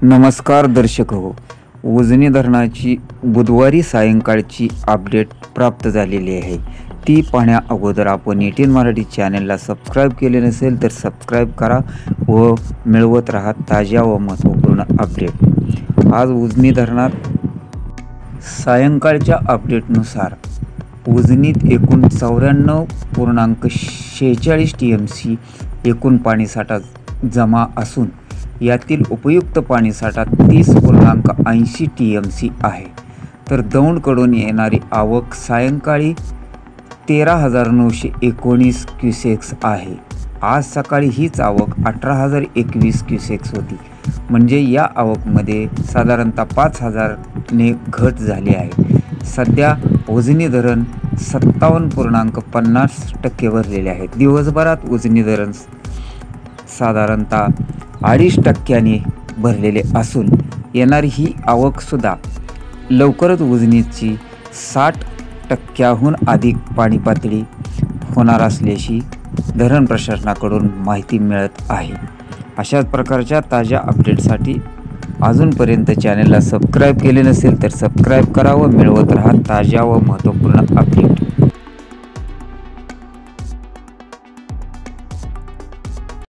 नमस्कार दर्शक हो, उजनी धरणाची बुधवारी सायंकाळची अपडेट प्राप्त झालेली आहे। ती पाहण्या अगोदर आपण 18 मराठी चॅनलला सबस्क्राइब केले नसेल तर सबस्क्राइब करा व मिळवत राहा ताज्या व महत्त्वपूर्ण अपडेट। आज उजनी धरणात सायंकाळच्या अपडेटनुसार उजनीत एकूण 94.46 TMC एकूण पाणीसाठा जमा असून यातील उपयुक्त पाणीसाठा 30.80 TMC आहे। तर दौंडकडून येणारी आवक सायंकाळी 13,919 क्युसेक्स आहे। आज सकाळी हीच आवक 18,021 क्युसेक्स होती, म्हणजे या आवकमध्ये साधारणतः 5,000 ने घट झाली आहे। सध्या उजनी धरण 57.50% भरलेले आहे। दिवसभरात उजनी धरण साधारणतः 2.5% भरलेले असून येणारी ही आवकसुद्धा लवकरच उजनीची 60%हून अधिक पाणी पातळी होणार असल्याची धरण प्रशासनाकडून माहिती मिळत आहे। अशाच प्रकारच्या ताज्या अपडेटसाठी अजूनपर्यंत चॅनलला सबस्क्राइब केले नसेल तर सबस्क्राइब करा व मिळवत राहा ताज्या व महत्त्वपूर्ण अपडेट।